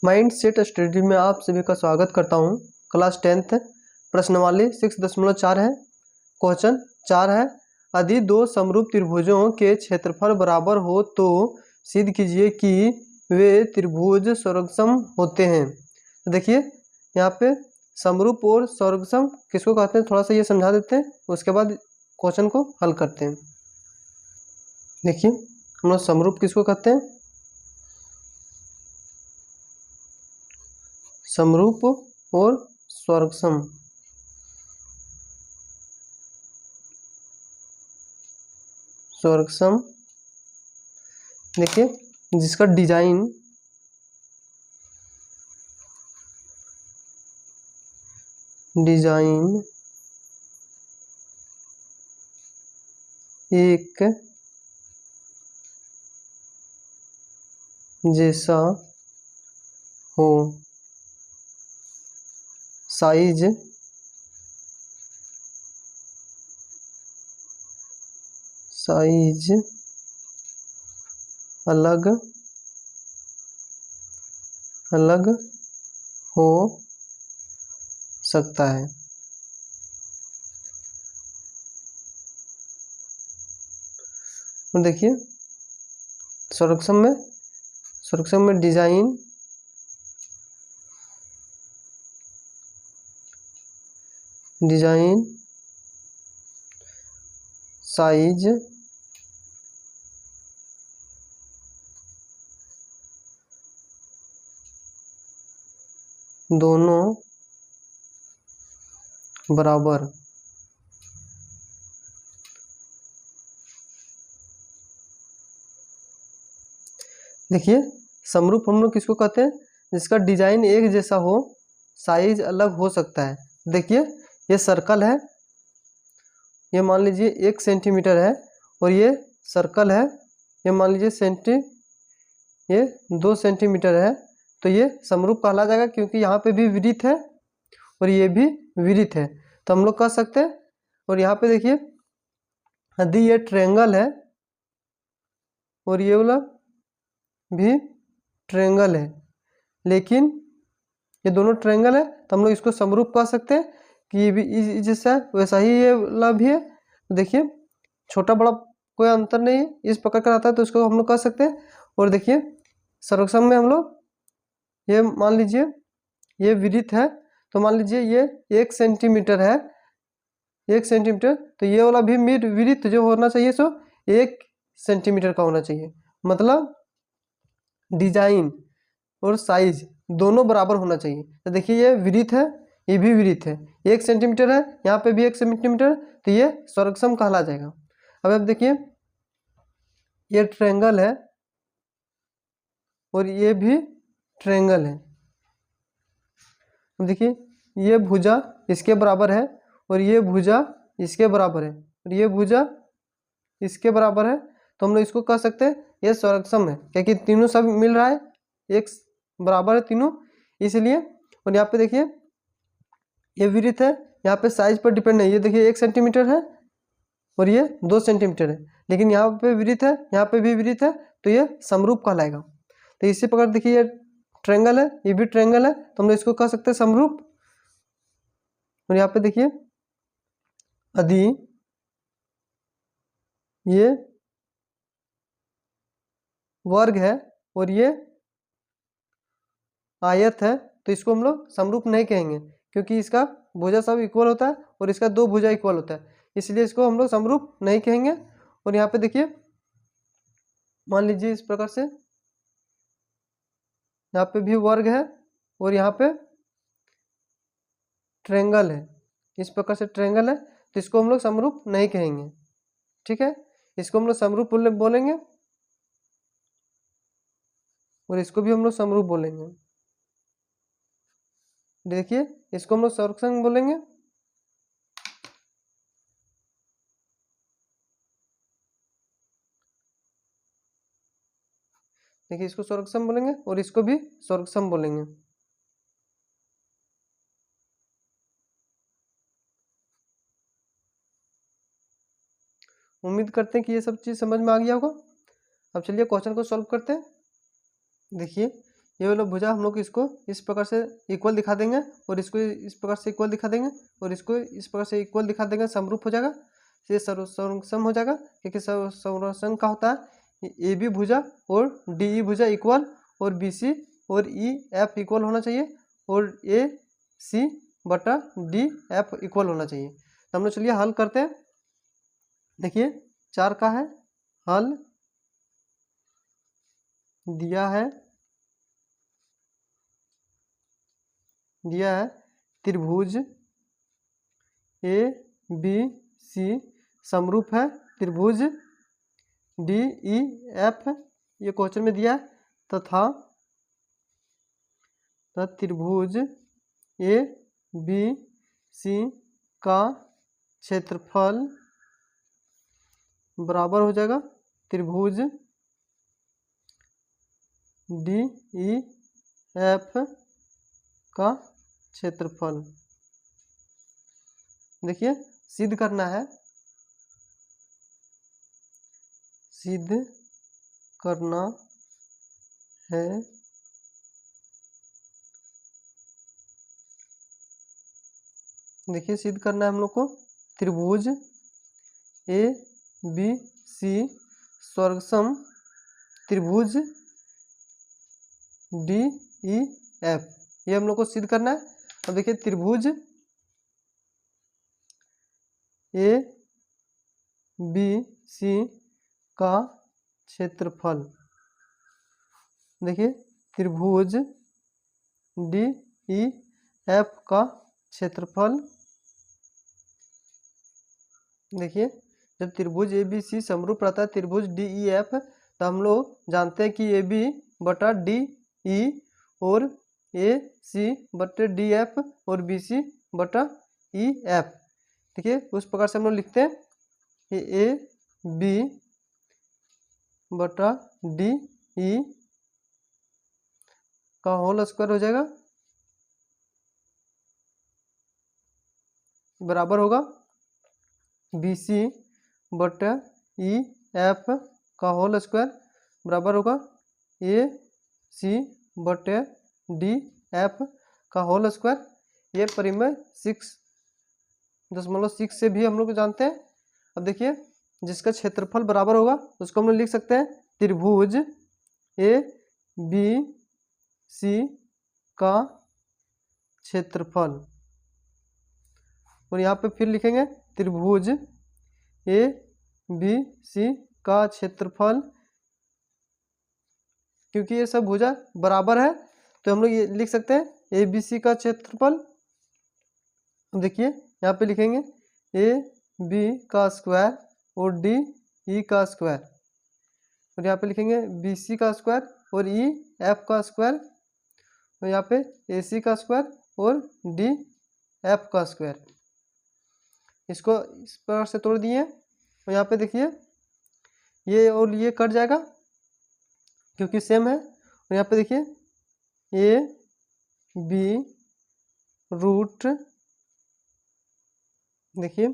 Mind set study में आप सभी का स्वागत करता हूं। क्लास 10th प्रश्नवाली 6.4 है। क्वेश्चन 4 है, यदि दो समरूप त्रिभुजों के क्षेत्रफल बराबर हो तो सिद्ध कीजिए कि वे त्रिभुज सर्वसम होते हैं। तो देखिए यहाँ पे समरूप और सर्वसम किसको कहते हैं, थोड़ा सा ये समझा देते हैं, उसके बाद क्वेश्चन को हल करते हैं। देखिए हम लोग समरूप किसको कहते हैं, समरूप और सर्वसम। सर्वसम देखिए जिसका डिजाइन एक जैसा हो, साइज अलग अलग हो सकता है। और देखिए सर्वसम में डिजाइन साइज दोनों बराबर। देखिए समरूप हम लोग किसको कहते हैं, जिसका डिजाइन एक जैसा हो, साइज अलग हो सकता है। देखिए ये सर्कल है, ये मान लीजिए 1 सेंटीमीटर है, और ये सर्कल है, ये मान लीजिए ये 2 सेंटीमीटर है। तो ये समरूप कहला जाएगा क्योंकि यहाँ पे भी विरित है और ये भी विरित है, तो हम लोग कह सकते हैं। और यहाँ पे देखिए यदि ये ट्रायंगल है और ये वाला भी ट्रायंगल है, लेकिन ये दोनों ट्रायंगल है, तो हम लोग इसको समरूप कह सकते हैं कि ये भी जैसा है वैसा ही ये वाला भी है। देखिए छोटा बड़ा कोई अंतर नहीं है, इस प्रकार का आता है तो इसको हम लोग कह सकते हैं। और देखिए सर्वसम में हम लोग ये मान लीजिए ये विरित है, तो मान लीजिए ये 1 सेंटीमीटर है, 1 सेंटीमीटर, तो ये वाला भी विरित जो होना चाहिए सो 1 सेंटीमीटर का होना चाहिए। मतलब डिजाइन और साइज दोनों बराबर होना चाहिए। तो देखिए ये विरित है, ये भी विरित है, 1 सेंटीमीटर है, यहाँ पे भी 1 सेंटीमीटर, तो ये सर्वसम कहला जाएगा। अब देखिए ये ट्रायंगल है और ये भी ट्रायंगल है। देखिए ये भुजा इसके बराबर है और ये भुजा इसके बराबर है और ये भुजा इसके बराबर है, तो हम लोग इसको कह सकते हैं ये सर्वसम है, क्योंकि तीनों सब मिल रहा है, एक बराबर है तीनों, इसलिए। और यहाँ पे देखिए ये विरित है, यहाँ पे साइज पर डिपेंड नहीं, ये देखिए 1 सेंटीमीटर है और ये 2 सेंटीमीटर है, लेकिन यहाँ पे विरित है, यहाँ पे भी विरित है, तो ये समरूप कहलाएगा। तो इसी प्रकार देखिए ये ट्रायंगल है, ये भी ट्रायंगल है, तो हम लोग इसको कह सकते हैं समरूप। और यहाँ पे देखिए यदि ये वर्ग है और ये आयत है, तो इसको हम लोग समरूप नहीं कहेंगे, क्योंकि इसका भुजा सब इक्वल होता है और इसका 2 भुजा इक्वल होता है, इसलिए इसको हम लोग समरूप नहीं कहेंगे। और यहाँ पे देखिए मान लीजिए इस प्रकार से यहाँ पे भी वर्ग है और यहाँ पे ट्रायंगल है, इस प्रकार से ट्रायंगल है, तो इसको हम लोग समरूप नहीं कहेंगे। ठीक है, इसको हम लोग समरूप बोलेंगे और इसको भी हम लोग समरूप बोलेंगे। देखिए इसको हम लोग सर्वसम बोलेंगे, देखिए इसको सर्वसम बोलेंगे और इसको भी सर्वसम बोलेंगे। उम्मीद करते हैं कि ये सब चीज़ समझ में आ गया होगा। अब चलिए क्वेश्चन को सॉल्व करते हैं। देखिए ये वाला भुजा हम लोग इसको इस प्रकार से इक्वल दिखा देंगे और इसको इस प्रकार से इक्वल दिखा देंगे और इसको इस प्रकार से इक्वल दिखा देंगे, समरूप हो जाएगा, ये सर्वसम हो जाएगा। क्योंकि सर्वसम का होता है ए बी भुजा और डी ई भुजा इक्वल और बी सी और ई एफ इक्वल होना चाहिए और ए सी बटा डी एफ इक्वल होना चाहिए। तो हम लोग चलिए हल करते हैं। देखिए 4 का है हल दिया है त्रिभुज ए बी सी समरूप है त्रिभुज डी ई एफ, ये क्वेश्चन में दिया है, तथा त्रिभुज ए बी सी का क्षेत्रफल बराबर हो जाएगा त्रिभुज डी ई एफ का क्षेत्रफल। देखिए सिद्ध करना है, सिद्ध करना है देखिए सिद्ध करना है हम लोग को त्रिभुज ए बी सी स्वर्गसम त्रिभुज डी ई एफ, ये हम लोग को सिद्ध करना है। अब देखिए त्रिभुज ए बी सी का क्षेत्रफल, देखिए त्रिभुज डी ई एफ का क्षेत्रफल। देखिए जब त्रिभुज ए बी सी समरूप रहता है त्रिभुज डी ई एफ, तो हम लोग जानते हैं कि ए बी बटा डी ई और ए सी बटे डी एफ और बी सी बटा ई एफ। देखिए उस प्रकार से हम लोग लिखते हैं कि ए बी बटा डी ई का होल स्क्वायर हो जाएगा बराबर होगा बी सी बटा ई एफ का होल स्क्वायर बराबर होगा ए सी बटे डी एफ का होल स्क्वायर। ये परिमेय 6.6 से भी हम लोग जानते हैं। अब देखिए जिसका क्षेत्रफल बराबर होगा उसको हम लोग लिख सकते हैं त्रिभुज ए बी सी का क्षेत्रफल, और यहाँ पे फिर लिखेंगे त्रिभुज ए बी सी का क्षेत्रफल। क्योंकि ये सब भुजा बराबर है तो हम लोग ये लिख सकते हैं ए बी सी का क्षेत्रफल। देखिए यहाँ पे लिखेंगे ए बी का स्क्वायर और डी ई का स्क्वायर, और यहाँ पे लिखेंगे बी सी का स्क्वायर और ई एफ का स्क्वायर, और यहाँ पे ए सी का स्क्वायर और डी एफ का स्क्वायर। इसको इस प्रकार से तोड़ दिए और यहाँ पे देखिए ये और ये कट जाएगा क्योंकि सेम है, और यहाँ पे देखिए ए बी रूट, देखिए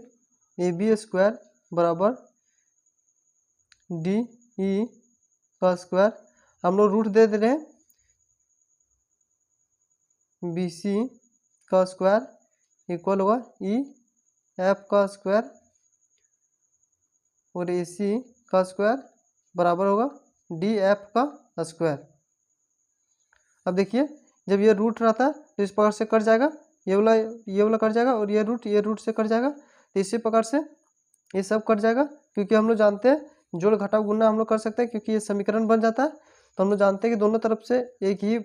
ए बी स्क्वायर बराबर डी ई का स्क्वायर, हम लोग रूट दे रहे हैं बी सी का स्क्वायर इक्वल होगा ई एफ का स्क्वायर और ए सी का स्क्वायर बराबर होगा डी एफ का स्क्वायर। अब देखिए जब ये रूट रहता है तो इस प्रकार से कट जाएगा, ये वाला कट जाएगा और ये रूट से कट जाएगा, तो इसी प्रकार से ये सब कट जाएगा। क्योंकि हम लोग जानते हैं जोड़ घटाव गुना हम लोग कर सकते हैं क्योंकि ये समीकरण बन जाता है, तो हम लोग जानते हैं कि दोनों तरफ से एक ही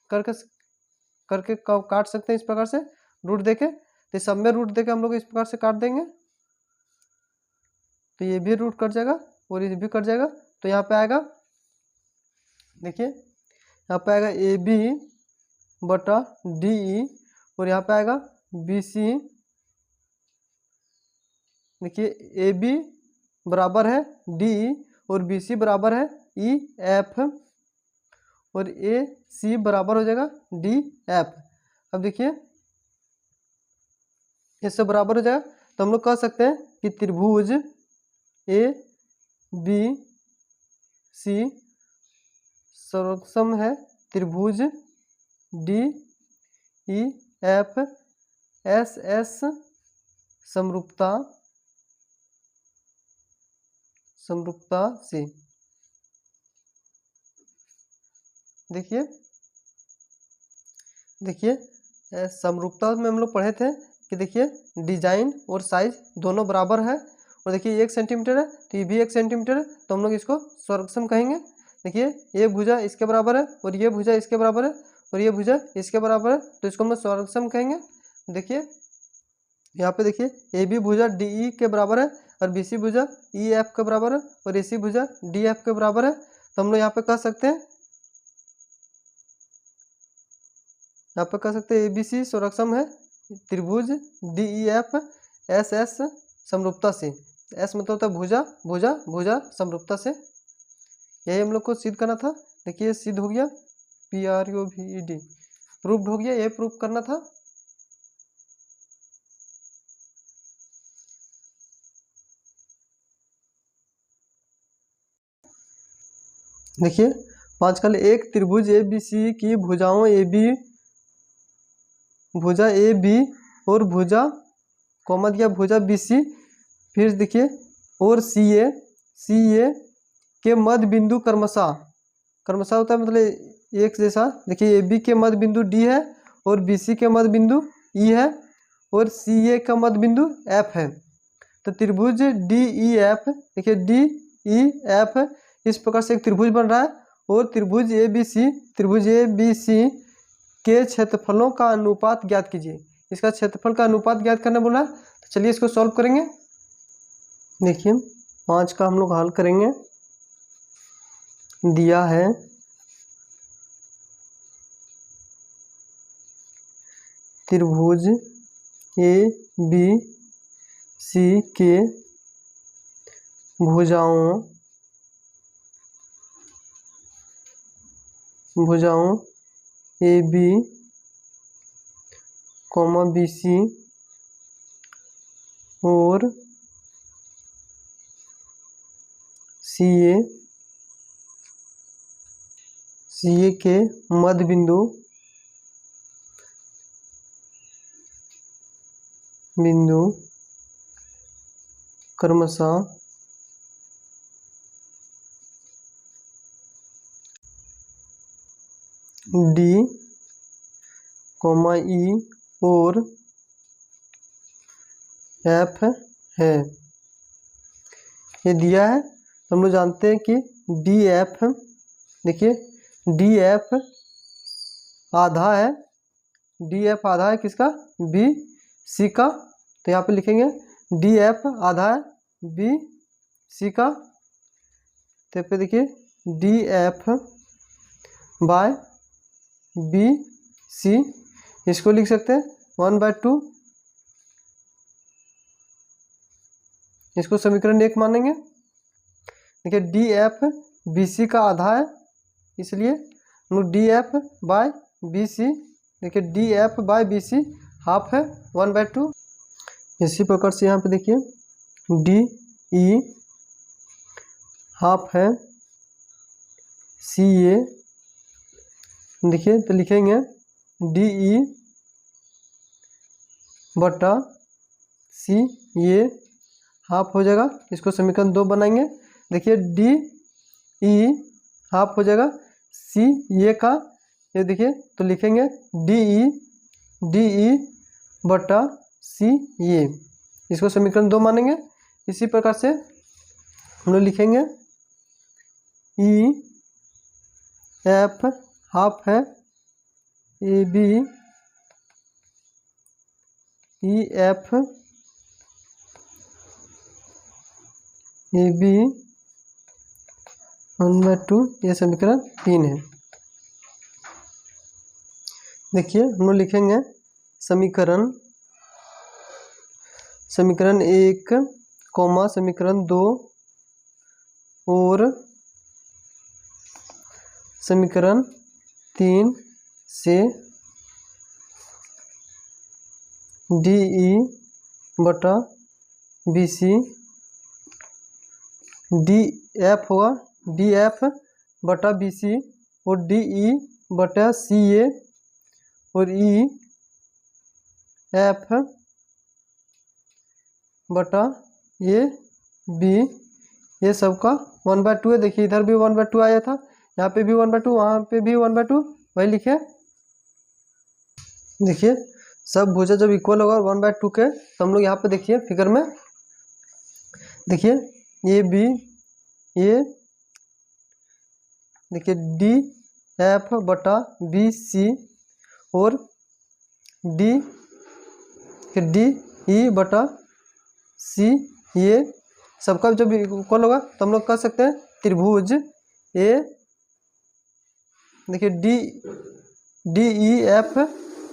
करके काट सकते हैं इस प्रकार से रूट देके, तो सब में रूट देके हम लोग इस प्रकार से काट देंगे, तो ये भी रूट कट जाएगा और ये भी कट जाएगा। तो यहाँ पे आएगा देखिए यहाँ पे आएगा ए बी बटा डी ई और यहाँ पे आएगा बी सी, देखिए ए बी बराबर है डी ई और बी सी बराबर है ई एफ और ए सी बराबर हो जाएगा डी एफ। अब देखिए ये सब बराबर हो जाएगा, तो हम लोग कह सकते हैं कि त्रिभुज ए बी सी सर्वसम है त्रिभुज D E F S S समरूपता से। देखिए समरूपता में हम लोग पढ़े थे कि देखिए डिजाइन और साइज दोनों बराबर है, और देखिए 1 सेंटीमीटर है तो ये भी 1 सेंटीमीटर है, तो हम लोग इसको स्वरक्षम कहेंगे। देखिए ये भुजा इसके बराबर है और ये भुजा इसके बराबर है और ये भुजा इसके बराबर है, तो इसको हम लोग स्वरक्षम कहेंगे। देखिए यहाँ पे देखिए ए बी भुजा डी ई के बराबर है और बी सी भुजा ई एफ के बराबर है और ए सी भुजा डी एफ के बराबर है, तो हम लोग यहाँ पे कह सकते हैं ए बी सी स्वरक्षम है त्रिभुज D E F S S समरूपता से। एस मतलब होता है भुजा, भुजा भुजा समरूपता से। यही हम लोग को सिद्ध करना था। देखिए सिद्ध हो गया, PROVED प्रूव्ड हो गया, ये प्रूव करना था। देखिए 5 का एक त्रिभुज ABC की भुजाओं भुजा AB और भुजा कॉमा दिया भुजा BC, फिर देखिए और CA के मध्य बिंदु क्रमशः होता है मतलब एक जैसा। देखिए AB के मध्य बिंदु D है और BC के मध्य बिंदु E है और CA का मध्य बिंदु F है, तो त्रिभुज DEF, देखिए DEF इस प्रकार से एक त्रिभुज बन रहा है। और त्रिभुज ABC के क्षेत्रफलों का अनुपात ज्ञात कीजिए। इसका क्षेत्रफल का अनुपात ज्ञात करना बोला है, तो चलिए इसको सॉल्व करेंगे। देखिए 5 का हम लोग हल करेंगे। दिया है त्रिभुज ABC के भुजाओं AB, BC और CA के मध्य बिंदु क्रमशः D, E और F है। ये दिया है, तो हम लोग जानते हैं कि DF, देखिए DF आधा है, DF आधा है किसका, BC का, तो यहाँ पे लिखेंगे DF आधा है BC का, तो पे देखिए DF बाय BC, इसको लिख सकते हैं 1/2, इसको समीकरण 1 मानेंगे। देखिए DF BC का आधा है, इसलिए हम लोग DF बाय BC, देखिए DF बाय BC हाफ है 1/2। इसी प्रकार से यहाँ पे देखिए DE हाफ है CA, देखिए तो लिखेंगे DE बटा CA हाफ हो जाएगा, इसको समीकरण 2 बनाएंगे। देखिए DE हाफ हो जाएगा CA का, ये देखिए तो लिखेंगे DE बटा CA, इसको समीकरण 2 मानेंगे। इसी प्रकार से हम लोग लिखेंगे EF हाफ है AB EF AB 1/2, ये समीकरण 3 है। देखिए हम लोग लिखेंगे समीकरण 1 कॉमा समीकरण 2 और समीकरण 3 से DE बटा BC, DF होगा DF बटा BC और DE बटा सी ए और ई एफ बटा ए बी, ये सबका 1/2 है। देखिए इधर भी 1/2 आया था, यहाँ पे भी 1/2, वहाँ पे भी 1/2, वही लिखे। देखिए सब भुजा जब इक्वल होगा 1/2 के, तो हम लोग यहाँ पे देखिए फिगर में देखिए ए बी, ये देखिए डी एफ बटा बी सी और डी डी ई बटा सी, ये सबका जब इक्वल होगा तो हम लोग कह सकते हैं त्रिभुज ए, देखिए डी डी ई एफ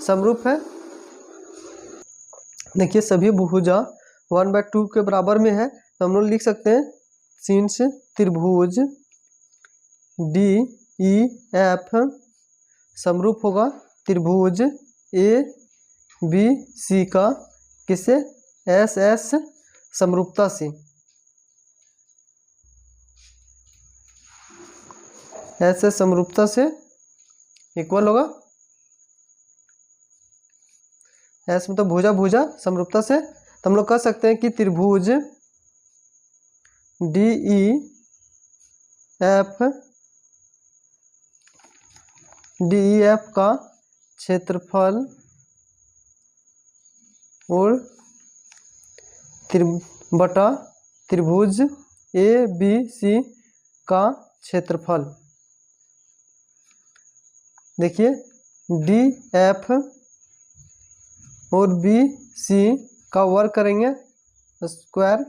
समरूप है। देखिए सभी भुजा 1/2 के बराबर में है, तो हम लोग लिख सकते हैं सिंस त्रिभुज डी ई एफ समरूप होगा त्रिभुज ए बी सी का, किससे? एस एस समरूपता से, एस एस समरूपता से इक्वल होगा। एस मतलब भुजा भुजा समरूपता से, तो हम लोग कह सकते हैं कि त्रिभुज डी ई एफ का क्षेत्रफल और बटा त्रिभुज ए बी सी का क्षेत्रफल। देखिए डी एफ और बी सी का वर्ग करेंगे स्क्वायर,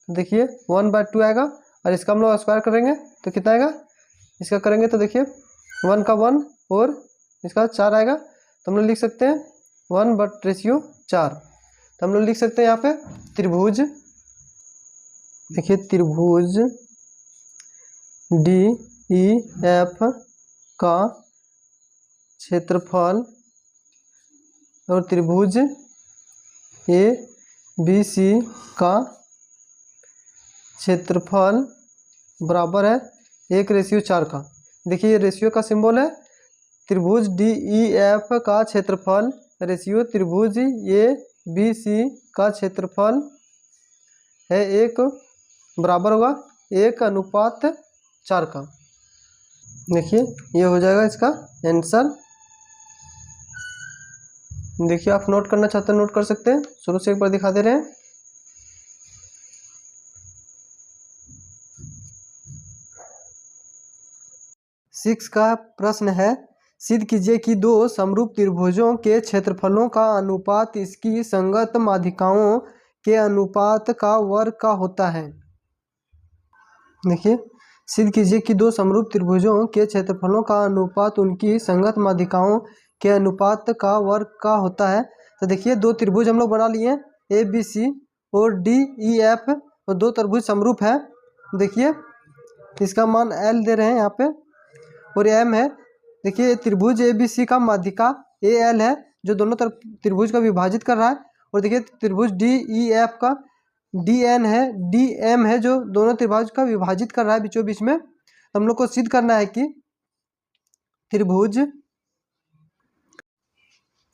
देखिए 1/2 आएगा, और इसका हम लोग स्क्वायर करेंगे तो कितना आएगा? इसका करेंगे तो देखिए 1 का 1 और इसका 4 आएगा, तो हम लोग लिख सकते हैं 1/4। तो हम लोग लिख सकते हैं यहाँ पे त्रिभुज, देखिए त्रिभुज डी ई एफ का क्षेत्रफल और त्रिभुज ए बी सी का क्षेत्रफल बराबर है 1:4 का। देखिए ये रेशियो का सिंबल है, त्रिभुज डी ई एफ का क्षेत्रफल रेशियो त्रिभुज ए बी सी का क्षेत्रफल है 1 बराबर होगा 1:4 का। देखिए ये हो जाएगा इसका आंसर। देखिए आप नोट करना चाहते हैं नोट कर सकते हैं, शुरू से एक बार दिखा दे रहे हैं। सिक्स का प्रश्न है, सिद्ध कीजिए कि दो समरूप त्रिभुजों के क्षेत्रफलों का अनुपात इसकी संगत माध्यिकाओं के अनुपात का वर्ग का होता है। देखिए सिद्ध कीजिए कि दो समरूप त्रिभुजों के क्षेत्रफलों का अनुपात उनकी संगत माध्यिकाओं के अनुपात का वर्ग का होता है। तो देखिए दो त्रिभुज हम लोग बना लिए ए बी सी और डी ई एफ, और दो त्रिभुज समरूप है। देखिए इसका मान एल दे रहे हैं यहाँ पे और एम है। देखिए त्रिभुज ए बी सी का माध्यिका ए एल है जो दोनों तरफ त्रिभुज का विभाजित कर रहा है, और देखिए त्रिभुज डी ई एफ का डी एन है, डी एम है जो दोनों त्रिभुज का विभाजित कर रहा है बीचों बीच में। तो हम लोग को सिद्ध करना है कि त्रिभुज,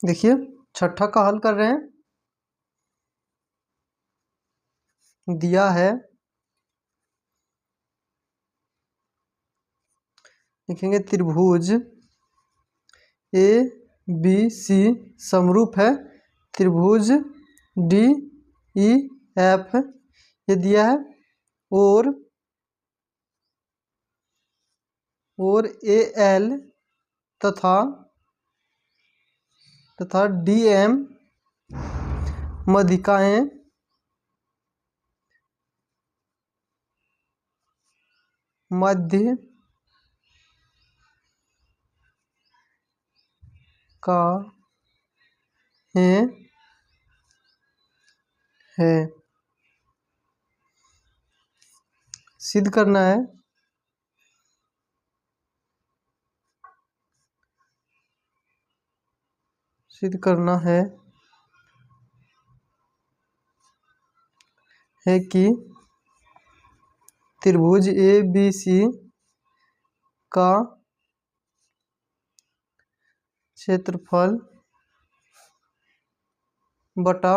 देखिए छठा का हल कर रहे हैं, दिया है, लिखेंगे त्रिभुज ए बी सी समरूप है त्रिभुज डी ई एफ, ये दिया है, और ए एल तथा डी एम माध्यिकाएं मध्य का है सिद्ध करना है कि त्रिभुज ए बी सी का क्षेत्रफल बटा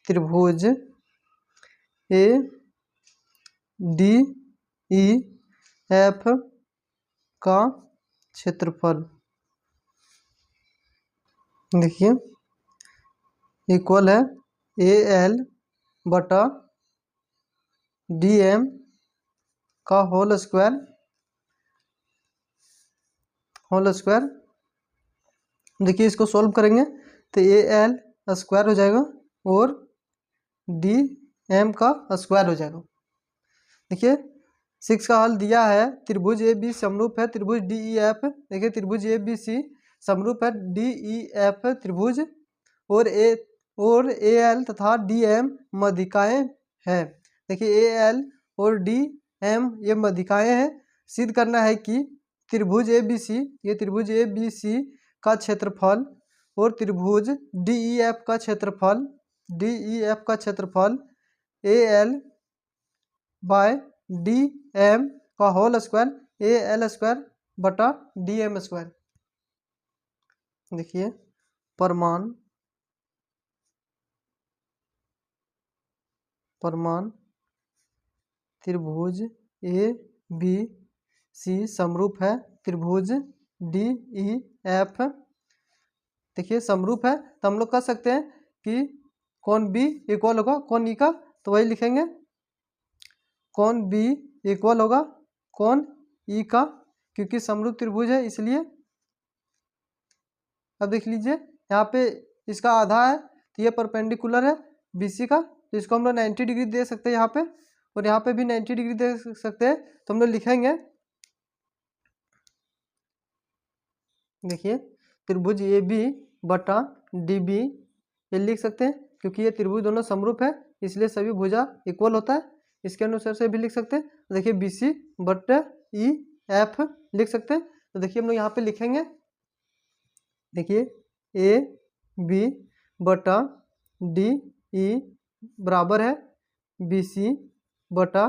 त्रिभुज ए डी ई एफ का क्षेत्रफल। देखिए इक्वल है ए एल बटा डी एम का होल स्क्वायर। देखिए इसको सॉल्व करेंगे तो ए एल स्क्वायर हो जाएगा और डी एम का स्क्वायर हो जाएगा। देखिए 6 का हल दिया है, त्रिभुज ए बी समरूप है त्रिभुज डी ई एफ। देखिए त्रिभुज ए बी सी समरूप है डी ई एफ त्रिभुज, और ए एल तथा डी एम मध्यिकाएं हैं। देखिए ए एल और डी एम ये मध्यिकाएं हैं। सिद्ध करना है कि त्रिभुज ए बी सी, ये त्रिभुज ए बी सी का क्षेत्रफल और त्रिभुज डी ई एफ का क्षेत्रफल A L by D M का whole square A L square बटा डी एम स्क्वायर। देखिए प्रमाण त्रिभुज ए बी सी समरूप है त्रिभुज डी ई एफ। देखिए समरूप है तो हम लोग कह सकते हैं कि कौन बी इक्वल होगा कौन ई का, तो वही लिखेंगे कौन बी इक्वल होगा कौन ई का, क्योंकि समरूप त्रिभुज है इसलिए। अब देख लीजिए यहाँ पे इसका आधा है तो ये परपेंडिकुलर है बीसी का, तो इसको हम लोग 90 डिग्री दे सकते हैं यहाँ पे, और यहाँ पे भी 90 डिग्री दे सकते हैं। तो हम लोग लिखेंगे, देखिए त्रिभुज ए बी बटा डी बी ये लिख सकते हैं क्योंकि ये त्रिभुज दोनों समरूप है इसलिए सभी भुजा इक्वल होता है, इसके अनुसार से भी लिख सकते हैं। तो देखिए बी सी बटा ई एफ लिख सकते हैं। तो देखिए हम लोग यहाँ पे लिखेंगे, देखिए ए बी बटा डी ई बराबर है बी सी बटा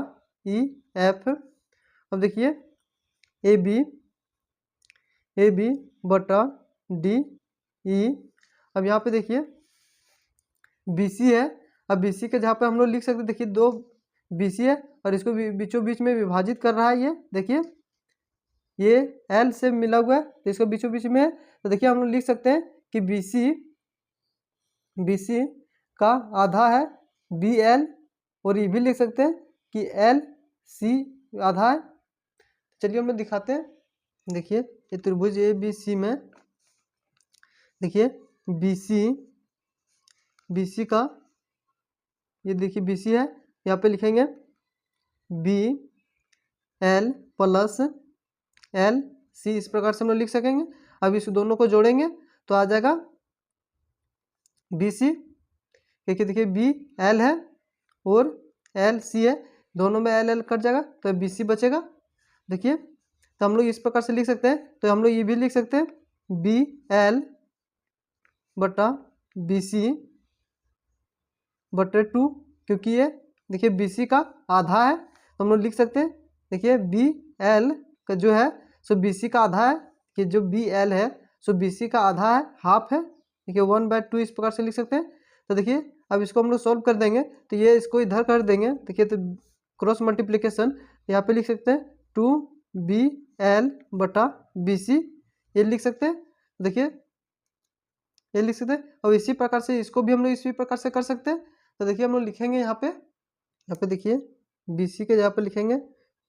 ई एफ। अब देखिए ए बी बटा डी ई, अब यहाँ पे देखिए बी सी है, अब बी सी के जहाँ पे हम लोग लिख सकते हैं, देखिए दो बी सी है और इसको बीचों बीच में विभाजित कर रहा है, ये देखिए ये एल से मिला हुआ है तो इसको बीचों बीच में है। तो देखिए हम लोग लिख सकते हैं कि बी सी का आधा है बी एल, और ये भी लिख सकते हैं कि एल सी आधा है। चलिए हम लोग दिखाते हैं। देखिए ये त्रिभुज ए बी सी में देखिए बी सी का, ये देखिए बी सी है, यहाँ पे लिखेंगे B L plus L C, इस प्रकार से हम लोग लिख सकेंगे। अब इस दोनों को जोड़ेंगे तो आ जाएगा बी सी, क्योंकि देखिए बी एल है और एल सी है, दोनों में एल एल कट जाएगा तो बी सी बचेगा। देखिए तो हम लोग इस प्रकार से लिख सकते हैं। तो हम लोग ये भी लिख सकते हैं बी एल बटा बी सी बटे 2, क्योंकि ये देखिए बी सी का आधा है तो हम लोग लिख सकते हैं, देखिए बी एल का जो है सो बी सी का आधा है, कि जो बी एल है सो बी सी का आधा है, हाफ है। देखिए 1/2 इस प्रकार से लिख सकते हैं। तो देखिए अब इसको हम लोग सॉल्व कर देंगे तो ये इसको इधर कर देंगे। देखिए तो क्रॉस मल्टीप्लिकेशन यहाँ पे लिख सकते हैं 2BL बटा BC ये लिख सकते हैं। देखिए ये लिख सकते हैं, और इसी प्रकार से इसको भी हम लोग इसी प्रकार से कर सकते हैं। तो देखिए हम लोग लिखेंगे यहाँ पे देखिए BC के यहाँ पे लिखेंगे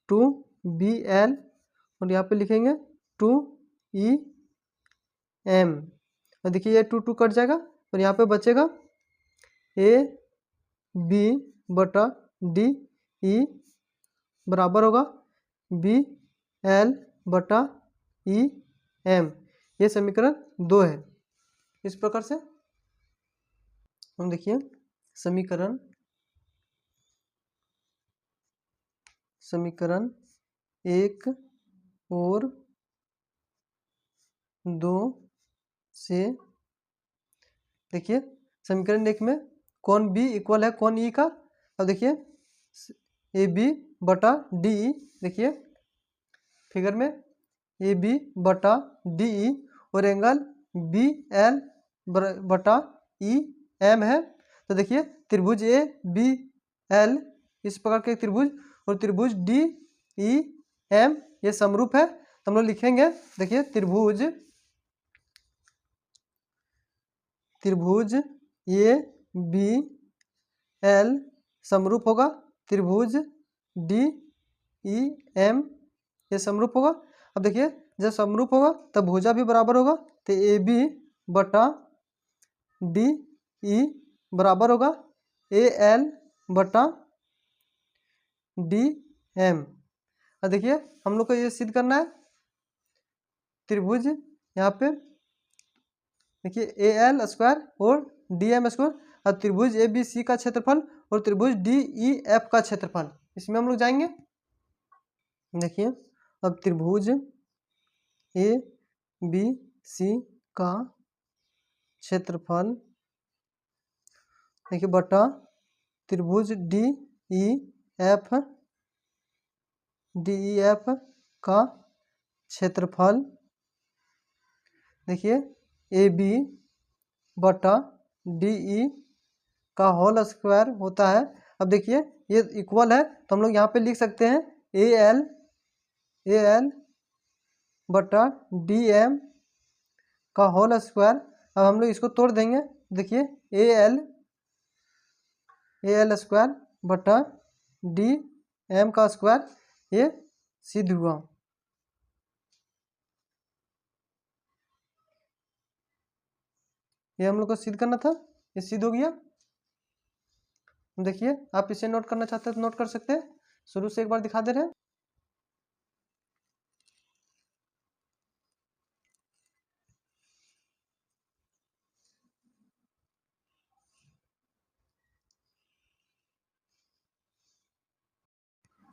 2BL और यहाँ पे लिखेंगे 2EM, और देखिए ये 2 कट जाएगा और यहाँ पे बचेगा AB बटा DE बराबर होगा BL बटा EM। ये समीकरण 2 है। इस प्रकार से हम देखिए समीकरण 1 और 2 से देखिए समीकरण 1 में कौन बी इक्वल है कौन ई का। अब देखिए ए बी बटा डी ई, देखिए फिगर में ए बी बटा डी ई और एंगल बी एल बटा ई एम है। तो देखिए त्रिभुज ए बी एल इस प्रकार के त्रिभुज और त्रिभुज डी ई एम ये समरूप है। तो हम लोग लिखेंगे, देखिए त्रिभुज ए बी एल समरूप होगा त्रिभुज डी ई एम ये समरूप होगा। अब देखिए जब समरूप होगा तब भुजा भी बराबर होगा, तो ए बी बटा डी ई बराबर होगा ए एल बटा डी एम। अब देखिए हम लोग को ये सिद्ध करना है त्रिभुज यहाँ पे देखिए ए एल स्क्वायर और डी एम स्क्वायर और त्रिभुज ए बी सी का क्षेत्रफल और त्रिभुज डी ई एफ का क्षेत्रफल, इसमें हम लोग जाएंगे। देखिए अब त्रिभुज ए बी सी का क्षेत्रफल देखिए बटा त्रिभुज डी ई एफ का क्षेत्रफल देखिए ए बी बटा डी ई का होल स्क्वायर होता है। अब देखिए ये इक्वल है तो हम लोग यहाँ पे लिख सकते हैं ए एल बटा डी एम का होल स्क्वायर। अब हम लोग इसको तोड़ देंगे, देखिए ए एल स्क्वायर बटा डी एम का स्क्वायर ये सिद्ध हुआ। ये हम लोग को सिद्ध करना था, ये सिद्ध हो गया। देखिए आप इसे नोट करना चाहते हैं तो नोट कर सकते हैं, शुरू से एक बार दिखा दे रहे हैं।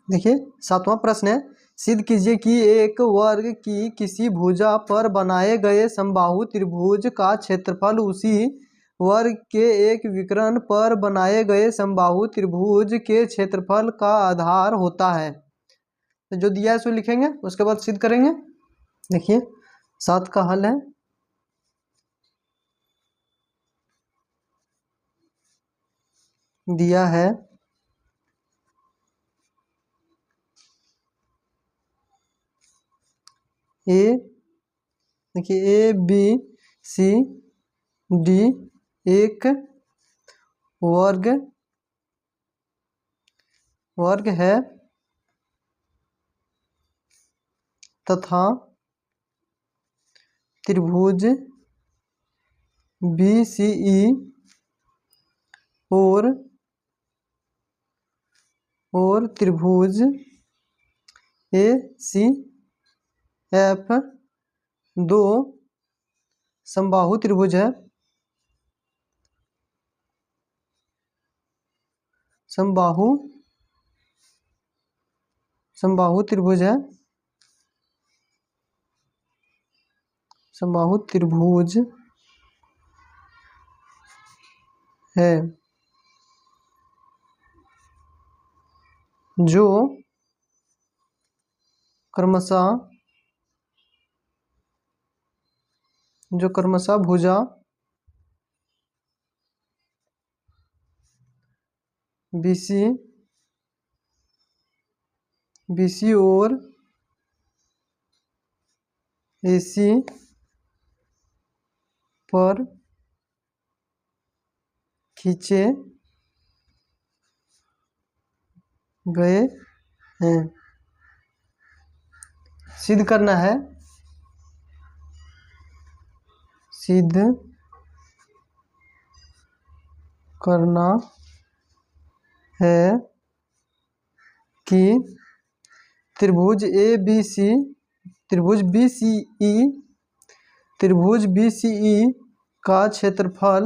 देखिए 7वां प्रश्न है, सिद्ध कीजिए कि एक वर्ग की किसी भुजा पर बनाए गए समबाहु त्रिभुज का क्षेत्रफल उसी वर्ग के एक विकर्ण पर बनाए गए समबाहु त्रिभुज के क्षेत्रफल का आधार होता है। तो जो दिया है उसको लिखेंगे, उसके बाद सिद्ध करेंगे। देखिए 7 का हल है, दिया है ए देखिए ए बी सी डी एक वर्ग है तथा त्रिभुज बी सी ई और त्रिभुज ए सी एफ दो समबाहु त्रिभुज है। समबाहु त्रिभुज है, समबाहु त्रिभुज है जो क्रमशः भुजा BC और AC पर खींचे गए हैं। सिद्ध करना है, सिद्ध करना है कि त्रिभुज BCE का क्षेत्रफल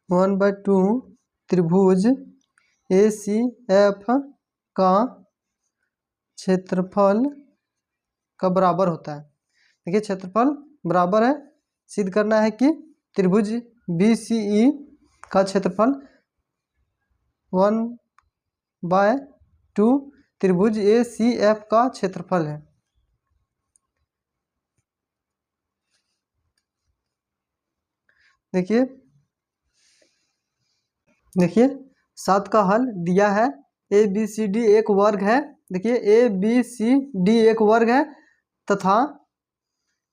1/2 त्रिभुज ACF का क्षेत्रफल का बराबर होता है। देखिए क्षेत्रफल बराबर है, सिद्ध करना है कि त्रिभुज BCE का क्षेत्रफल 1/2 टू त्रिभुज ACF का क्षेत्रफल है। देखिए देखिए 7 का हल दिया है। ABCD एक वर्ग है। देखिए ABCD एक वर्ग है तथा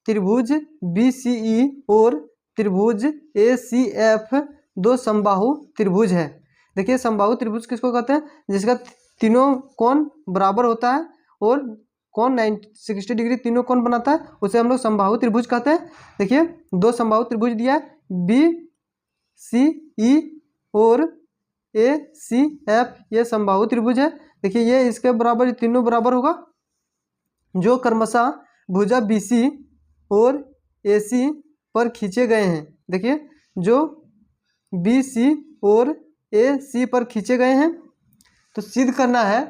त्रिभुज BCE और त्रिभुज ACF दो समबाहु त्रिभुज है। देखिए समबाहु त्रिभुज किसको कहते हैं? जिसका तीनों कोण बराबर होता है और कोण 60 डिग्री तीनों कोण बनाता है, उसे हम लोग समबाहु त्रिभुज कहते हैं। देखिए दो समबाहु त्रिभुज दिया है, BCE और ACF, ये समबाहु त्रिभुज है। देखिए ये इसके बराबर, तीनों बराबर होगा, जो क्रमशः भुजा BC और AC पर खींचे गए हैं। देखिए जो BC और AC पर खींचे गए हैं, तो सिद्ध करना है।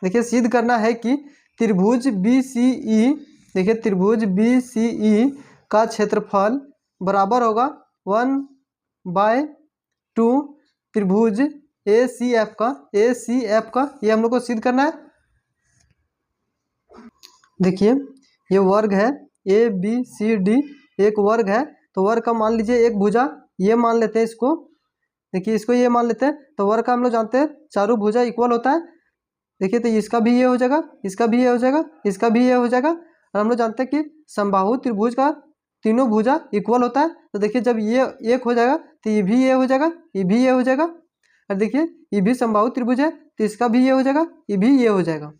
देखिए सिद्ध करना है कि त्रिभुज BCE, देखिए त्रिभुज BCE का क्षेत्रफल बराबर होगा 1/2 त्रिभुज ACF का। ये हम लोग को सिद्ध करना है। देखिए ये वर्ग है, ABCD एक वर्ग है, तो वर्ग का मान लीजिए एक भुजा, ये मान लेते हैं इसको। देखिए इसको ये मान लेते हैं, तो वर्ग का हम लोग जानते हैं चारों भुजा इक्वल होता है। देखिए तो इसका भी ये हो जाएगा, इसका भी ये हो जाएगा, इसका भी ये हो जाएगा। और हम लोग जानते हैं कि समबाहु त्रिभुज का तीनों भुजा इक्वल होता है। तो देखिए जब ये एक हो जाएगा तो ये भी ये हो जाएगा, ये भी ये हो जाएगा। और देखिए ये भी समबाहु त्रिभुज है, तो इसका भी ये हो जाएगा, ये भी ये हो जाएगा।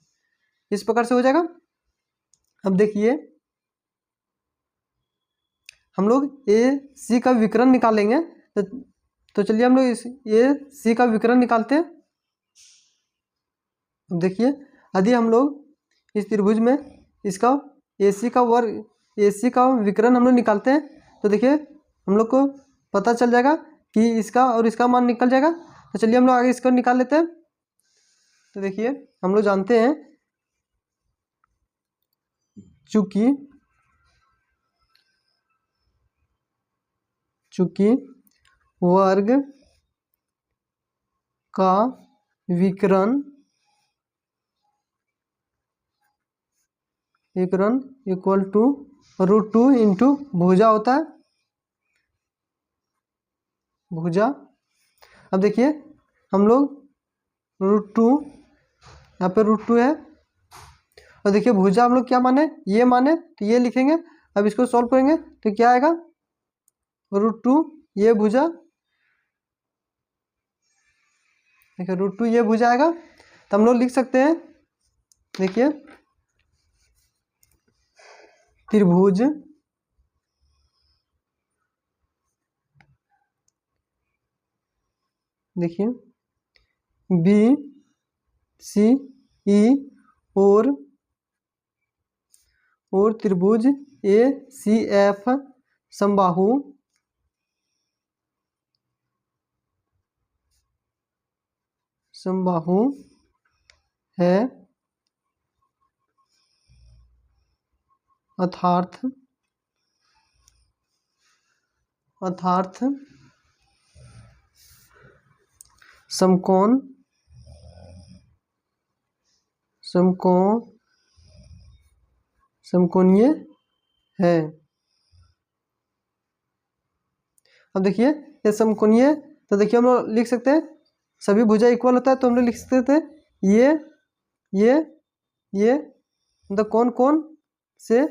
इस प्रकार से हो जाएगा। अब देखिए हम लोग AC का विकर्ण निकालेंगे, तो चलिए हम लोग इस AC का विकर्ण निकालते हैं। अब देखिए यदि हम लोग इस त्रिभुज में इसका AC का विकर्ण हम लोग निकालते हैं, तो देखिए हम लोग को पता चल जाएगा कि इसका और इसका मान निकल जाएगा। तो चलिए हम लोग आगे इसका निकाल लेते हैं। तो देखिए हम लोग जानते हैं चूंकि वर्ग का विकर्ण इक्वल टू √2 इंटू भुजा होता है, भुजा। अब देखिए हम लोग √2, यहाँ पे √2 है, और देखिए भुजा हम लोग क्या माने, ये माने, तो ये लिखेंगे। अब इसको सॉल्व करेंगे तो क्या आएगा, √2 ये भुजा, देखिए √2 ये भुजा आएगा। तो हम लोग लिख सकते हैं, देखिए त्रिभुज देखिए BCE और त्रिभुज ACF समबाहु है, अर्थात समकोणीय है। अब देखिए ये समकोणीय, तो देखिए हम लोग लिख सकते हैं सभी भुजा इक्वल होता है, तो हम लोग लिख सकते हैं ये मतलब कौन से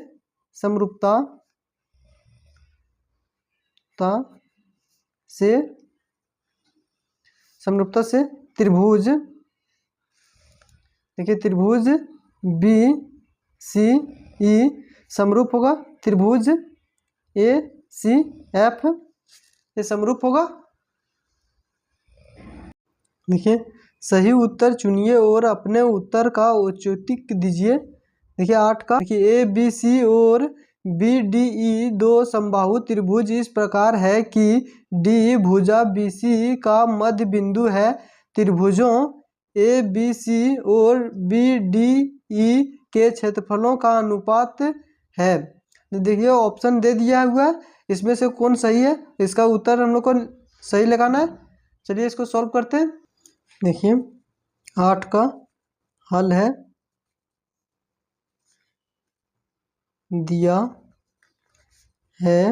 समरूपता से त्रिभुज, देखिए त्रिभुज BCE समरूप होगा त्रिभुज ACF, ये समरूप होगा। देखिए सही उत्तर चुनिए और अपने उत्तर का औचित्य दीजिए। देखिए 8 का, देखिए ABC और BDE दो समबाहु त्रिभुज इस प्रकार है कि D भुजा BC का मध्य बिंदु है। त्रिभुजों ABC और BDE के क्षेत्रफलों का अनुपात है। देखिए ऑप्शन दे दिया हुआ है, इसमें से कौन सही है, इसका उत्तर हम लोग को सही लगाना है। चलिए इसको सॉल्व करते हैं। देखिए 8 का हल है दिया है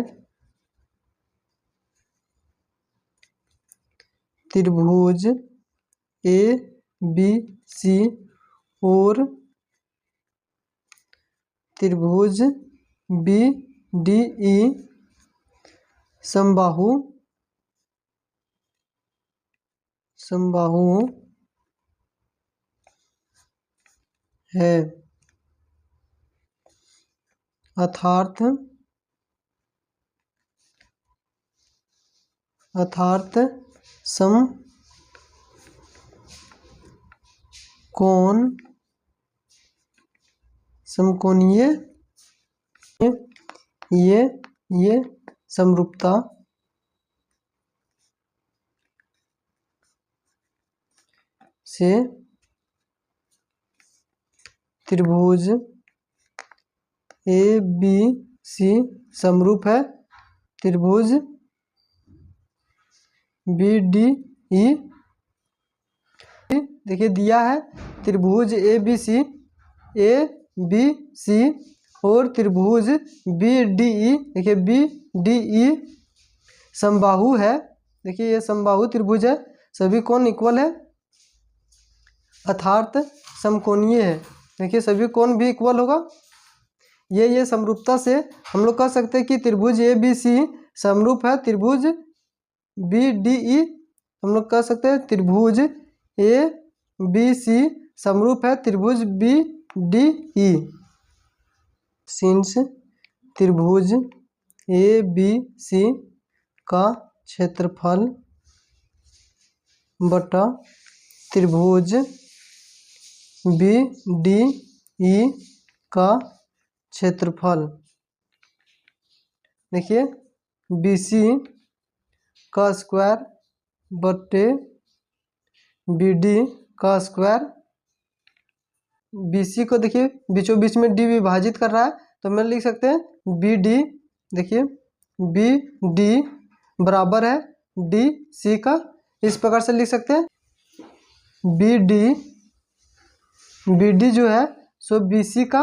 त्रिभुज ए बी सी और त्रिभुज बी डी ई समबाहु है अर्थात समकोणीय ये समरूपता से त्रिभुज ए बी सी समरूप है त्रिभुज बी डी ई। देखिए दिया है त्रिभुज ए बी सी और त्रिभुज बी डी ई। देखिए बी डी ई समबाहु है। देखिए ये समबाहु त्रिभुज है, सभी कोण इक्वल है अर्थात समकोणीय है। देखिए सभी कोण भी इक्वल होगा। ये समरूपता से हम लोग कह सकते हैं कि त्रिभुज ए बी सी समरूप है त्रिभुज बी डी ई। हम लोग कह सकते हैं त्रिभुज ए बी सी समरूप है त्रिभुज बी डी ई। सिंस त्रिभुज ए बी सी का क्षेत्रफल बटा त्रिभुज बी डी ई का क्षेत्रफल। देखिए बी सी का स्क्वायर बटे बी डी का स्क्वायर। बी सी को देखिए बीचों बीच में डी विभाजित कर रहा है तो मैं लिख सकते हैं बी डी। देखिए बी डी बराबर है डी सी का। इस प्रकार से लिख सकते हैं बी डी जो है सो बी सी का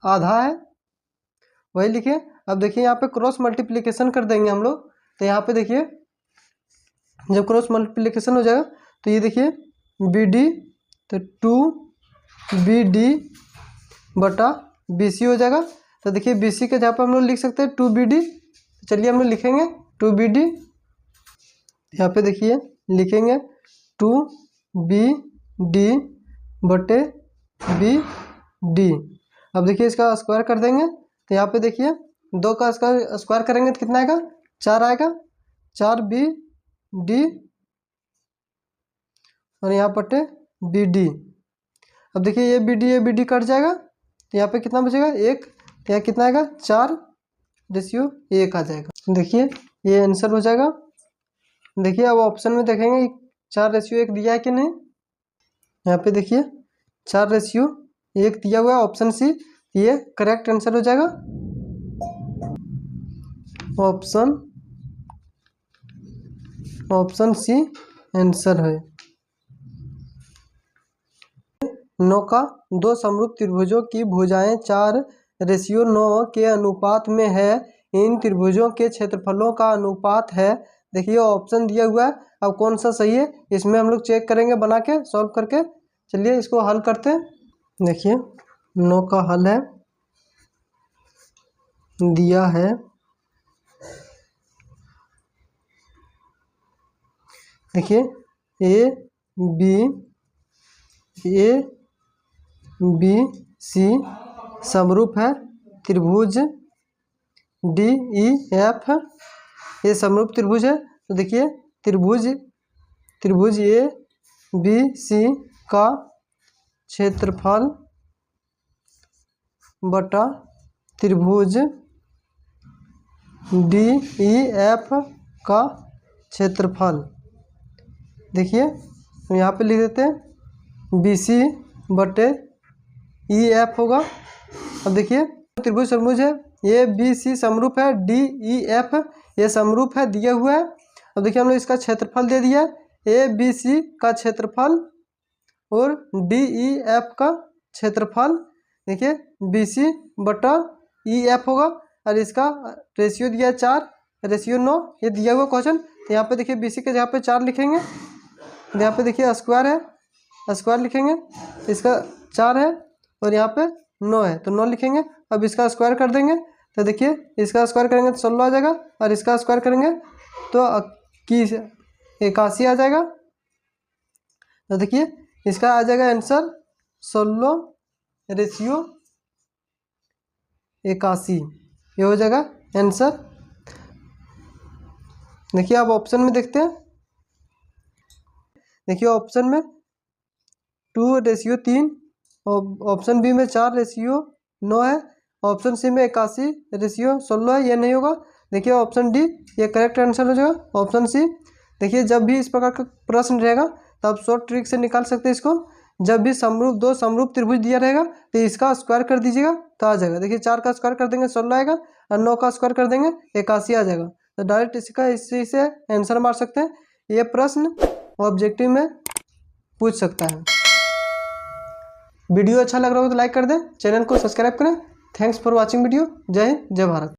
आधा है, वही लिखिए। अब देखिए यहाँ पे क्रॉस मल्टीप्लिकेशन कर देंगे हम लोग। तो यहाँ पे देखिए जब क्रॉस मल्टीप्लिकेशन हो जाएगा तो ये देखिए बी डी तो 2 BD बटा BC हो जाएगा। तो देखिए BC के जहाँ पर हम लोग लिख सकते हैं 2BD। चलिए हम लोग लिखेंगे 2BD। यहाँ पे देखिए लिखेंगे 2BD बटे BD। अब देखिए इसका स्क्वायर कर देंगे तो यहाँ पे देखिए 2 का स्क्वायर करेंगे तो कितना आएगा 4 आएगा 4BD और यहाँ बटे BD। अब देखिए ये BD कट जाएगा तो यहाँ पे कितना बचेगा 1। तो यहाँ कितना आएगा 4:1 आ जाएगा। देखिए ये आंसर हो जाएगा। देखिए अब ऑप्शन में देखेंगे 4:1 दिया है कि नहीं। यहाँ पे देखिए 4:1 दिया हुआ है ऑप्शन सी। ये करेक्ट आंसर हो जाएगा। ऑप्शन सी आंसर है। 9 का 2 समरूप त्रिभुजों की भुजाएं 4:9 के अनुपात में है। इन त्रिभुजों के क्षेत्रफलों का अनुपात है। देखिए ऑप्शन दिया हुआ है, अब कौन सा सही है इसमें हम लोग चेक करेंगे बना के सॉल्व करके। चलिए इसको हल करते हैं। देखिए 9 का हल है दिया है देखिए ए बी सी समरूप है त्रिभुज डी ई एफ। ये समरूप त्रिभुज है। तो देखिए त्रिभुज ए बी सी का क्षेत्रफल बटा त्रिभुज डी ई एफ का क्षेत्रफल। देखिए तो यहाँ पे लिख देते हैं बी सी बटे ई एफ होगा। अब देखिए त्रिभुज है ए बी सी समरूप है डी ई एफ। ये समरूप है दिया हुआ है। अब देखिए हम लोग इसका क्षेत्रफल दे दिया ए बी सी का क्षेत्रफल और DEF का क्षेत्रफल देखिए BC/EF होगा और इसका रेशियो दिया है 4, रेशियो 9, ये दिया हुआ क्वेश्चन। तो यहाँ पे देखिए BC के जगह पे 4 लिखेंगे, यहाँ पे देखिए स्क्वायर है, स्क्वायर लिखेंगे, इसका 4 है और यहाँ पे 9 है तो 9 लिखेंगे। अब इसका स्क्वायर कर देंगे तो देखिए इसका स्क्वायर करेंगे तो 16 आ जाएगा और इसका स्क्वायर करेंगे तो 81 आ जाएगा। तो देखिए इसका आ जाएगा आंसर 16/81, ये हो जाएगा आंसर। देखिए अब ऑप्शन में देखते हैं। देखिए ऑप्शन में 2/3, ऑप्शन बी में 4/9 है, ऑप्शन सी में 81/16 है, ये नहीं होगा। देखिए ऑप्शन डी ये करेक्ट आंसर हो जाएगा, ऑप्शन सी। देखिए जब भी इस प्रकार का प्रश्न रहेगा तो आप शॉर्ट ट्रिक से निकाल सकते हैं इसको। जब भी दो समरूप त्रिभुज दिया रहेगा तो इसका स्क्वायर कर दीजिएगा तो आ जाएगा। देखिए 4 का स्क्वायर कर देंगे 16 आएगा और 9 का स्क्वायर कर देंगे 81 आ जाएगा। तो डायरेक्ट इसी से आंसर मार सकते हैं। ये प्रश्न ऑब्जेक्टिव में पूछ सकता है। वीडियो अच्छा लग रहा हो तो लाइक कर दें, चैनल को सब्सक्राइब करें। Thanks for watching video. जय हिंद, जय भारत।